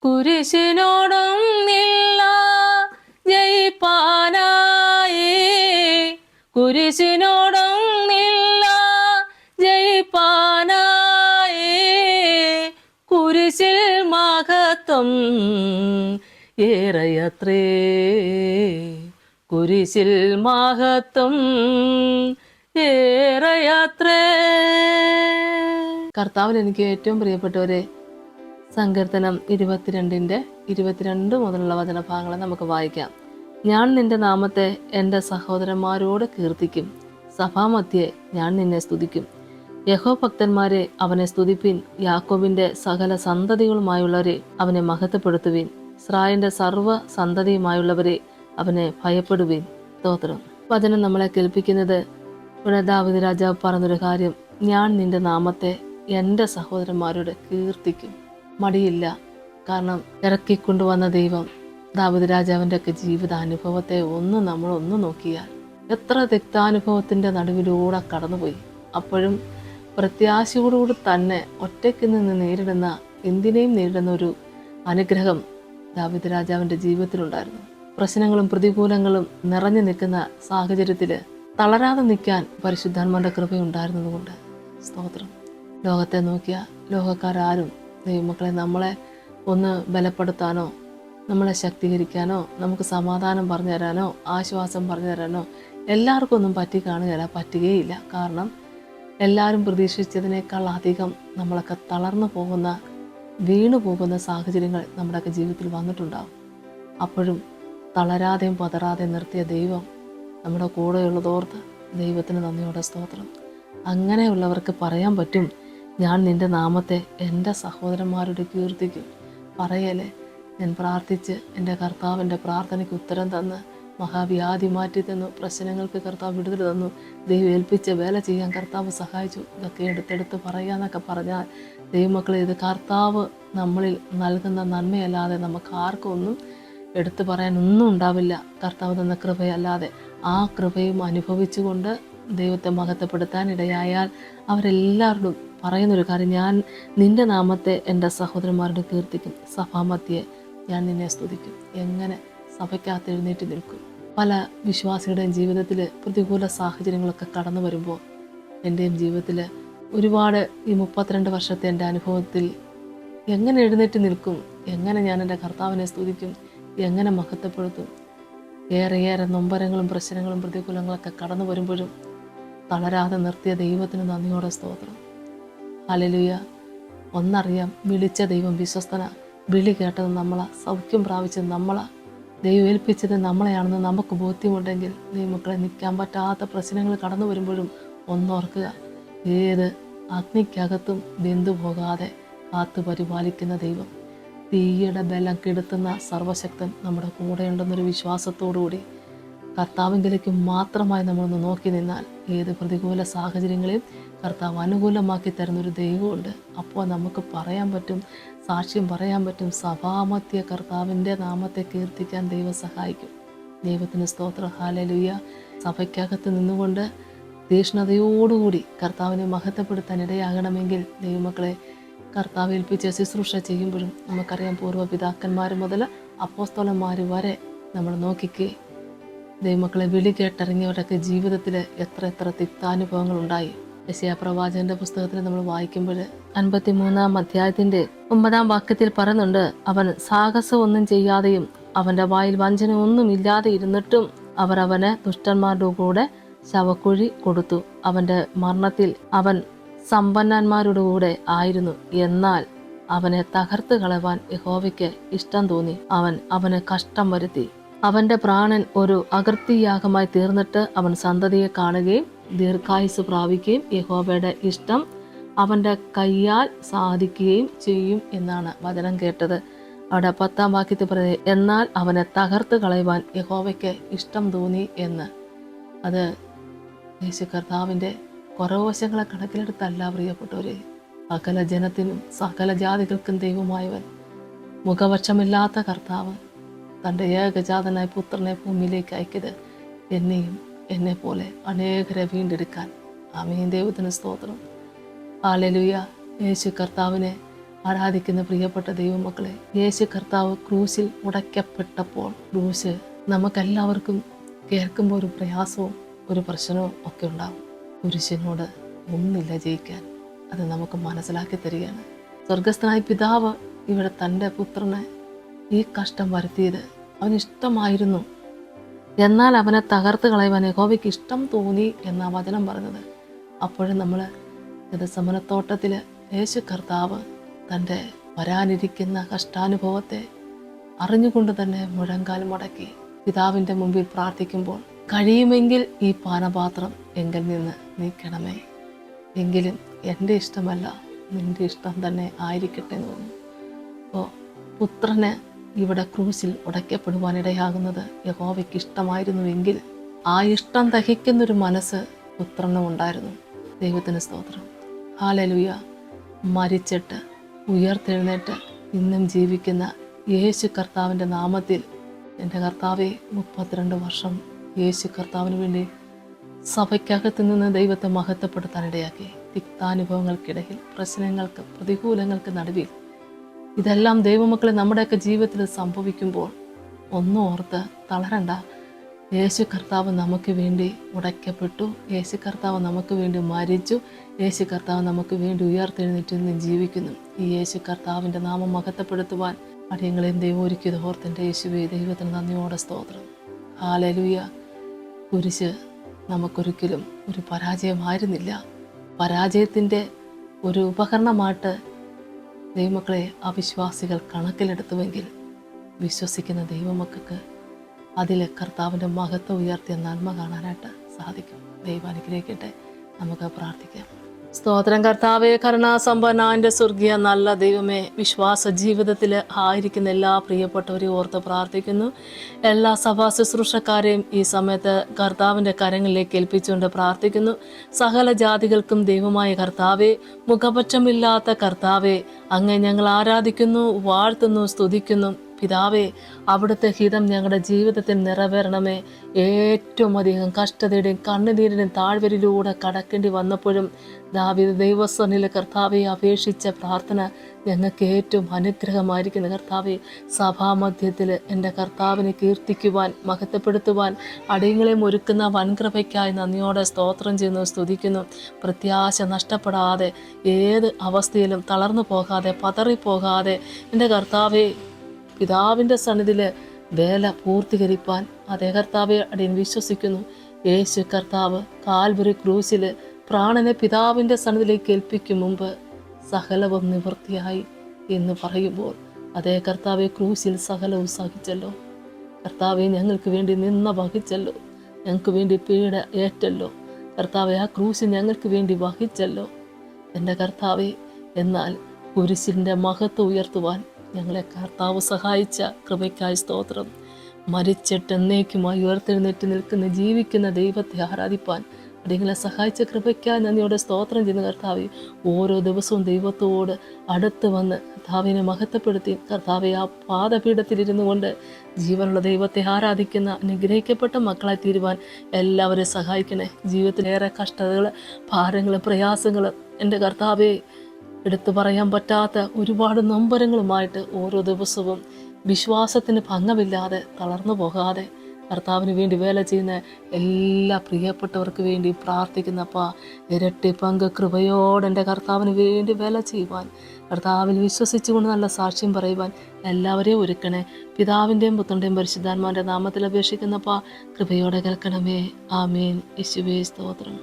കുരിശിനോടും നില്ല ജയിപ്പാനായി, കുരിശിനോടും നില്ല ജയിപ്പാനായി, കുരിശിൽ മഹത്വം ഏറെയത്രേ, കുരിശിൽ മഹത്വം ഏറെയത്രേ. കർത്താവിൽ എനിക്ക് ഏറ്റവും പ്രിയപ്പെട്ടവരെ, സങ്കീർത്തനം 22 മുതലുള്ള വചനഭാഗങ്ങളെ നമുക്ക് വായിക്കാം. ഞാൻ നിന്റെ നാമത്തെ എൻ്റെ സഹോദരന്മാരോട് കീർത്തിക്കും, സഭാമധ്യേ ഞാൻ നിന്നെ സ്തുതിക്കും. യഹോഭക്തന്മാരെ അവനെ സ്തുതിപ്പിൻ, യാക്കോബിന്റെ സകല സന്തതികളുമായുള്ളവരെ അവനെ മഹത്വപ്പെടുത്തുവിൻ, ഇസ്രായേലിന്റെ സർവ്വ സന്തതിയുമായുള്ളവരെ അവനെ ഭയപ്പെടുവിൻ. സ്തോത്രം. വചനം നമ്മളെ കേൾപ്പിക്കുന്നത് ഇവിടെ ദാവീദ് രാജാവ് പറഞ്ഞൊരു കാര്യം, ഞാൻ നിന്റെ നാമത്തെ എൻ്റെ സഹോദരന്മാരോട് കീർത്തിക്കും. മടിയില്ല. കാരണം ഇറക്കിക്കൊണ്ടുവന്ന ദൈവം ദാവീദ് രാജാവിൻ്റെ ഒക്കെ ജീവിതാനുഭവത്തെ നമ്മളൊന്ന് നോക്കിയാൽ എത്ര തിക്താനുഭവത്തിൻ്റെ നടുവിലൂടെ കടന്നുപോയി. അപ്പോഴും പ്രത്യാശയോടുകൂടി തന്നെ ഒറ്റയ്ക്ക് നിന്ന് എന്തിനേയും നേരിടുന്ന ഒരു അനുഗ്രഹം ദാവീദ് രാജാവിൻ്റെ ജീവിതത്തിലുണ്ടായിരുന്നു. പ്രശ്നങ്ങളും പ്രതികൂലങ്ങളും നിറഞ്ഞു നിൽക്കുന്ന സാഹചര്യത്തിൽ തളരാതെ നിൽക്കാൻ പരിശുദ്ധാത്മാവിൻ്റെ കൃപയുണ്ടായിരുന്നതുകൊണ്ട് സ്തോത്രം. ലോകത്തെ നോക്കിയ ലോകക്കാരും ദൈവമക്കളെ നമ്മളെ ഒന്ന് ബലപ്പെടുത്താനോ നമ്മളെ ശക്തീകരിക്കാനോ നമുക്ക് സമാധാനം പറഞ്ഞു തരാനോ ആശ്വാസം പറഞ്ഞു തരാനോ എല്ലാവർക്കും ഒന്നും പറ്റുകയില്ല. കാരണം എല്ലാവരും പ്രതീക്ഷിച്ചതിനേക്കാൾ അധികം നമ്മളൊക്കെ തളർന്നു പോകുന്ന വീണു പോകുന്ന സാഹചര്യങ്ങൾ നമ്മുടെയൊക്കെ ജീവിതത്തിൽ വന്നിട്ടുണ്ടാകും. അപ്പോഴും തളരാതെയും പതറാതെയും നിർത്തിയ ദൈവം നമ്മുടെ കൂടെയുള്ളതോർത്ത് ദൈവത്തിന് നന്ദിയോടെ സ്തോത്രം. അങ്ങനെയുള്ളവർക്ക് പറയാൻ പറ്റും, ഞാൻ നിന്റെ നാമത്തെ എൻ്റെ സഹോദരന്മാരോട് കീർത്തിക്കും. പറയലേ, ഞാൻ പ്രാർത്ഥിച്ച് എൻ്റെ കർത്താവിൻ്റെ പ്രാർത്ഥനയ്ക്ക് ഉത്തരം തന്ന് മഹാവ്യാധി മാറ്റി തന്നു, പ്രശ്നങ്ങൾക്ക് കർത്താവ് വിടുതൽ തന്നു, ദൈവം ഏൽപ്പിച്ച വേല ചെയ്യാൻ കർത്താവ് സഹായിച്ചു. ഇതൊക്കെ എടുത്തെടുത്ത് പറയാന്നൊക്കെ പറഞ്ഞാൽ ദൈവമക്കളെ, ഇത് കർത്താവ് നമ്മളിൽ നൽകുന്ന നന്മയല്ലാതെ നമുക്ക് ആർക്കും ഒന്നും എടുത്തു പറയാനൊന്നും ഉണ്ടാവില്ല. കർത്താവ് തന്ന കൃപയല്ലാതെ ആ കൃപയും അനുഭവിച്ചുകൊണ്ട് ദൈവത്തെ മഹത്വപ്പെടുത്താൻ ഇടയായാൽ അവരെല്ലാവരോടും പറയുന്നൊരു കാര്യം, ഞാൻ നിന്റെ നാമത്തെ എൻ്റെ സഹോദരന്മാരോട് കീർത്തിക്കും, സഭാമധ്യേ ഞാൻ നിന്നെ സ്തുതിക്കും. എങ്ങനെ സഭയ്ക്കകത്ത് എഴുന്നേറ്റ് നിൽക്കും? പല വിശ്വാസികളുടെയും ജീവിതത്തിൽ പ്രതികൂല സാഹചര്യങ്ങളൊക്കെ കടന്നു വരുമ്പോൾ എൻ്റെയും ജീവിതത്തിൽ ഒരുപാട് ഈ 32 വർഷത്തെ എൻ്റെ അനുഭവത്തിൽ എങ്ങനെ എഴുന്നേറ്റ് നിൽക്കും, എങ്ങനെ ഞാൻ എൻ്റെ കർത്താവിനെ സ്തുതിക്കും, എങ്ങനെ മഹത്വപ്പെടുത്തും? ഏറെ നൊമ്പരങ്ങളും പ്രശ്നങ്ങളും പ്രതികൂലങ്ങളൊക്കെ കടന്നു വരുമ്പോഴും തളരാതെ നിർത്തിയ ദൈവത്തിന് നന്ദിയോടെ സ്തോത്രം. ഹല്ലേലൂയ. ഒന്നറിയാം, വിളിച്ച ദൈവം വിശ്വസ്തന. വിളി കേട്ടത് നമ്മളാ, സൗഖ്യം പ്രാപിച്ചത് നമ്മളാ, ദൈവം ഏൽപ്പിച്ചത് നമ്മളെയാണെന്ന് നമുക്ക് ബോധ്യമുണ്ടെങ്കിൽ ദൈവമക്കളെ, നിൽക്കാൻ പറ്റാത്ത പ്രശ്നങ്ങൾ കടന്നു വരുമ്പോഴും ഒന്നോർക്കുക, ഏത് അഗ്നിക്കകത്തും വെന്തു പോകാതെ കാത്തു പരിപാലിക്കുന്ന ദൈവം, തീയുടെ ബലം കെടുത്തുന്ന സർവശക്തൻ നമ്മുടെ കൂടെയുണ്ടെന്നൊരു വിശ്വാസത്തോടുകൂടി കർത്താവിലേക്ക് മാത്രമായി നമ്മളൊന്ന് നോക്കി നിന്നാൽ ഏത് പ്രതികൂല സാഹചര്യങ്ങളെയും കർത്താവ് അനുകൂലമാക്കി തരുന്നൊരു ദൈവമുണ്ട്. അപ്പോൾ നമുക്ക് പറയാൻ പറ്റും, സാക്ഷ്യം പറയാൻ പറ്റും, സഭാമധ്യേ കർത്താവിൻ്റെ നാമത്തെ കീർത്തിക്കാൻ ദൈവം സഹായിക്കും. ദൈവത്തിന് സ്തോത്രം. ഹല്ലേലൂയ. സഭയ്ക്കകത്ത് നിന്നുകൊണ്ട് തീഷ്ണതയോടുകൂടി കർത്താവിനെ മഹത്വപ്പെടുത്താൻ ഇടയാകണമെങ്കിൽ ദൈവമക്കളെ, കർത്താവ് ഏൽപ്പിച്ച ശുശ്രൂഷ ചെയ്യുമ്പോഴും നമുക്കറിയാം, പൂർവ്വപിതാക്കന്മാർ മുതൽ അപ്പോസ്തലന്മാർ വരെ നമ്മൾ നോക്കിക്കേ, ദൈവമക്കളെ, വിളി കേട്ടിറങ്ങിയവരുടെയൊക്കെ ജീവിതത്തിൽ എത്ര തിക്താനുഭവങ്ങൾ ഉണ്ടായി. യെശയ്യാ പ്രവാചകന്റെ പുസ്തകത്തിൽ നമ്മൾ വായിക്കുമ്പോൾ 53-ാം അധ്യായത്തിന്റെ 9-ാം വാക്യത്തിൽ പറയുന്നുണ്ട്, അവൻ സാഹസം ഒന്നും ചെയ്യാതെയും അവന്റെ വായിൽ വഞ്ചന ഒന്നും ഇല്ലാതെ ഇരുന്നിട്ടും അവർ അവന് ദുഷ്ടന്മാരുടെ കൂടെ ശവക്കുഴി കൊടുത്തു. അവന്റെ മരണത്തിൽ അവൻ സമ്പന്നന്മാരുടെ കൂടെ ആയിരുന്നു. എന്നാൽ അവനെ തകർത്ത് കളവാൻ യഹോവയ്ക്ക് ഇഷ്ടം തോന്നി. അവന് കഷ്ടം വരുത്തി. അവന്റെ പ്രാണൻ ഒരു അകൃത്യയാഗമായി തീർന്നിട്ട് അവൻ സന്തതിയെ കാണുകയും ദീർഘായുസ് പ്രാപിക്കുകയും യഹോവയുടെ ഇഷ്ടം അവന്റെ കയ്യാൽ സാധിക്കുകയും ചെയ്യും എന്നാണ് വചനം കേട്ടത്. അവിടെ 10-ാം വാക്യത്തിൽ പറയുന്നത്, എന്നാൽ അവനെ തകർത്ത് കളയുവാൻ യഹോവയ്ക്ക് ഇഷ്ടം തോന്നി എന്ന്. അത് യേശു കർത്താവിൻ്റെ കുറവശങ്ങളെ കണക്കിലെടുത്തല്ല പ്രിയപ്പെട്ടവരെ. സകല ജനത്തിനും സകല ജാതികൾക്കും ദൈവമായവൻ, മുഖപക്ഷമില്ലാത്ത കർത്താവ് തൻ്റെ ഏകജാതനായ പുത്രനെ ഭൂമിയിലേക്ക് അയക്കത് എന്നെയും എന്നെ പോലെ അനേകരെ വീണ്ടെടുക്കാൻ. ആമേൻ. ദൈവത്തിന് സ്തോത്രം. ഹല്ലേലൂയ. യേശു കർത്താവിനെ ആരാധിക്കുന്ന പ്രിയപ്പെട്ട ദൈവമക്കളെ, യേശു കർത്താവ് ക്രൂശിൽ ഉടയ്ക്കപ്പെട്ടപ്പോൾ ക്രൂശ് നമുക്കെല്ലാവർക്കും കേൾക്കുമ്പോൾ ഒരു പ്രയാസവും ഒരു പ്രശ്നവും ഒക്കെ ഉണ്ടാകും. കുരിശിനോട് ഒന്നില്ല ജയിക്കാൻ. അത് നമുക്ക് മനസ്സിലാക്കി തരികയാണ്. സ്വർഗസ്ഥനായ പിതാവ് ഇവിടെ തൻ്റെ പുത്രനെ ഈ കഷ്ടം വരുത്തിയത് അവനിഷ്ടമായിരുന്നു. എന്നാൽ അവനെ തകർത്ത് കളയുവാൻ യഹോവയ്ക്ക് ഇഷ്ടം തോന്നി എന്ന വചനം പറഞ്ഞത്. അപ്പോഴും നമ്മൾ ഗെത്സമനത്തോട്ടത്തിൽ യേശു കർത്താവ് തൻ്റെ വരാനിരിക്കുന്ന കഷ്ടാനുഭവത്തെ അറിഞ്ഞുകൊണ്ട് തന്നെ മുഴങ്കാൽ മടക്കി പിതാവിൻ്റെ മുമ്പിൽ പ്രാർത്ഥിക്കുമ്പോൾ, കഴിയുമെങ്കിൽ ഈ പാനപാത്രം എങ്കിൽ നിന്ന് നീക്കണമേ, എങ്കിലും എൻ്റെ ഇഷ്ടമല്ല നിൻ്റെ ഇഷ്ടം തന്നെ ആയിരിക്കട്ടെ എന്ന് പറഞ്ഞു. അപ്പോൾ പുത്രന് ഇവിടെ ക്രൂശിൽ ഉടയ്ക്കപ്പെടുവാനിടയാകുന്നത് യഹോവയ്ക്ക് ഇഷ്ടമായിരുന്നുവെങ്കിൽ ആ ഇഷ്ടം ദഹിക്കുന്നൊരു മനസ്സ് പുത്രനും ഉണ്ടായിരുന്നു. ദൈവത്തിന് സ്തോത്രം. ഹല്ലേലൂയ. മരിച്ചിട്ട് ഉയർത്തെഴുന്നേറ്റ് ഇന്നും ജീവിക്കുന്ന യേശു കർത്താവിൻ്റെ നാമത്തിൽ എൻ്റെ കർത്താവെ, 32 വർഷം യേശു കർത്താവിന് വേണ്ടി സഭയ്ക്കകത്ത് നിന്ന് ദൈവത്തെ മഹത്വപ്പെടുത്താനിടയാക്കി. തിക്താനുഭവങ്ങൾക്കിടയിൽ, പ്രശ്നങ്ങൾക്ക്, പ്രതികൂലങ്ങൾക്ക് നടുവിൽ ഇതെല്ലാം ദൈവമക്കളെ നമ്മുടെയൊക്കെ ജീവിതത്തിൽ സംഭവിക്കുമ്പോൾ ഒന്നും ഓർത്ത് തളരണ്ട. യേശു കർത്താവ് നമുക്ക് വേണ്ടി ഉടയ്ക്കപ്പെട്ടു, യേശു കർത്താവ് നമുക്ക് വേണ്ടി മരിച്ചു, യേശു കർത്താവ് നമുക്ക് വേണ്ടി ഉയർത്തെഴുന്നേറ്റ് നിന്ന് ജീവിക്കുന്നു. ഈ യേശു കർത്താവിൻ്റെ നാമം മഹത്വപ്പെടുത്തുവാൻ അടിയങ്ങളെയും ദൈവം ഒരുക്കിയത് ഓർത്തെൻ്റെ യേശുവേ, ദൈവത്തിന് നന്ദിയോടെ സ്തോത്രം. ഹല്ലേലൂയ. കുരിശ് നമുക്കൊരിക്കലും ഒരു പരാജയമായിരുന്നില്ല. പരാജയത്തിൻ്റെ ഒരു ഉപകരണമായിട്ട് ദൈവമക്കളെ അവിശ്വാസികൾ കണക്കിലെടുത്തുവെങ്കിൽ വിശ്വസിക്കുന്ന ദൈവമക്കൾക്ക് അതിൽ കർത്താവിൻ്റെ മഹത്വം ഉയർത്തിയ നന്മ കാണാനായിട്ട് സാധിക്കും. ദൈവം അനുഗ്രഹിക്കട്ടെ. നമുക്ക് പ്രാർത്ഥിക്കാം. സ്തോത്രം കർത്താവേ, കരുണാസമ്പന്നന്റെ സ്വർഗീയ നല്ല ദൈവമേ, വിശ്വാസ ജീവിതത്തിൽ ആയിരിക്കുന്ന എല്ലാ പ്രിയപ്പെട്ടവരെയും ഓർത്ത് പ്രാർത്ഥിക്കുന്നു. എല്ലാ സഭാ ശുശ്രൂഷക്കാരെയും ഈ സമയത്ത് കർത്താവിൻ്റെ കരങ്ങളിലേക്ക് ഏൽപ്പിച്ചുകൊണ്ട് പ്രാർത്ഥിക്കുന്നു. സകല ജാതികൾക്കും ദൈവമായ കർത്താവേ, മുഖപക്ഷമില്ലാത്ത കർത്താവേ, അങ്ങേ ഞങ്ങൾ ആരാധിക്കുന്നു, വാഴ്ത്തുന്നു, സ്തുതിക്കുന്നു. പിതാവേ, അവിടുത്തെ ഹിതം ഞങ്ങളുടെ ജീവിതത്തിൽ നിറവേറണമേ. ഏറ്റവും അധികം കഷ്ടതയുടെയും കണ്ണുനീരിൻ്റെയും താഴ്വരയിലൂടെ കടക്കേണ്ടി വന്നപ്പോഴും ദാവീദ് ദൈവസന്നിധിയിൽ കർത്താവെ അപേക്ഷിച്ച പ്രാർത്ഥന ഞങ്ങൾക്ക് ഏറ്റവും അനുഗ്രഹമായിരിക്കുന്ന കർത്താവെ, സഭാമധ്യത്തിൽ എൻ്റെ കർത്താവിനെ കീർത്തിക്കുവാൻ, മഹത്വപ്പെടുത്തുവാൻ അടിയങ്ങളെയും ഒരുക്കുന്ന വൻകൃപയ്ക്കായി നന്ദിയോടെ സ്തോത്രം ചെയ്യുന്നു, സ്തുതിക്കുന്നു. പ്രത്യാശ നഷ്ടപ്പെടാതെ, ഏത് അവസ്ഥയിലും തളർന്നു പോകാതെ, പതറിപ്പോകാതെ എൻ്റെ കർത്താവെ പിതാവിൻ്റെ സന്നിധിയിൽ വേല പൂർത്തീകരിപ്പാൻ അതേ കർത്താവെ അടിയൻ വിശ്വസിക്കുന്നു. യേശു കർത്താവ് കാൽവരി ക്രൂശിൽ പ്രാണനെ പിതാവിൻ്റെ സന്നിധിയിലേക്ക് ഏൽപ്പിക്കും മുമ്പ് സകലവും നിവൃത്തിയായി എന്ന് പറയുമ്പോൾ അതേ കർത്താവെ ക്രൂശിൽ സകലവും സഹിച്ചല്ലോ. കർത്താവെ ഞങ്ങൾക്ക് വേണ്ടി നിന്ന വഹിച്ചല്ലോ, ഞങ്ങൾക്ക് വേണ്ടി പീഡ ഏറ്റല്ലോ. കർത്താവെ ആ ക്രൂശ് ഞങ്ങൾക്ക് വേണ്ടി വഹിച്ചല്ലോ എൻ്റെ കർത്താവെ. എന്നാൽ കുരിശിൻ്റെ മഹത്വം ഉയർത്തുവാൻ ഞങ്ങളെ കർത്താവ് സഹായിച്ച കൃപയ്ക്കായി സ്തോത്രം. മരിച്ചിട്ട് എന്നേക്കുമായി ഉയർത്തെഴുന്നേറ്റ് നിൽക്കുന്ന ജീവിക്കുന്ന ദൈവത്തെ ആരാധിപ്പാൻ അടിയങ്ങളെ സഹായിച്ച കൃപയ്ക്കായി നന്ദിയോടെ സ്തോത്രം ചെയ്യുന്ന കർത്താവെ, ഓരോ ദിവസവും ദൈവത്തോട് അടുത്ത് വന്ന് കർത്താവിനെ മഹത്വപ്പെടുത്തി കർത്താവെ ആ പാദപീഠത്തിലിരുന്നു കൊണ്ട് ജീവനുള്ള ദൈവത്തെ ആരാധിക്കുന്ന അനുഗ്രഹിക്കപ്പെട്ട മക്കളായി തീരുവാൻ എല്ലാവരെയും സഹായിക്കണേ. ജീവിതത്തിലേറെ കഷ്ടതകൾ, ഭാരങ്ങൾ, പ്രയാസങ്ങൾ എൻ്റെ കർത്താവെ എടുത്തു പറയാൻ പറ്റാത്ത ഒരുപാട് നൊമ്പരങ്ങളുമായിട്ട് ഓരോ ദിവസവും വിശ്വാസത്തിന് ഭംഗമില്ലാതെ തളർന്നു പോകാതെ കർത്താവിന് വേണ്ടി വേല ചെയ്യുന്ന എല്ലാ പ്രിയപ്പെട്ടവർക്ക് വേണ്ടി പ്രാർത്ഥിക്കുന്നപ്പാ, ഇരട്ടി പങ്ക് കൃപയോടെ എൻ്റെ കർത്താവിന് വേണ്ടി വേല ചെയ്യുവാൻ, കർത്താവിൽ വിശ്വസിച്ചുകൊണ്ട് നല്ല സാക്ഷ്യം പറയുവാൻ എല്ലാവരെയും ഒരുക്കണേ. പിതാവിൻ്റെയും പുത്രൻ്റെയും പരിശുദ്ധാത്മാവിൻ്റെ നാമത്തിൽ അപേക്ഷിക്കുന്നപ്പാ, കൃപയോടെ കേൾക്കണമേ. ആമേൻ. യേശുവേ സ്തോത്രം.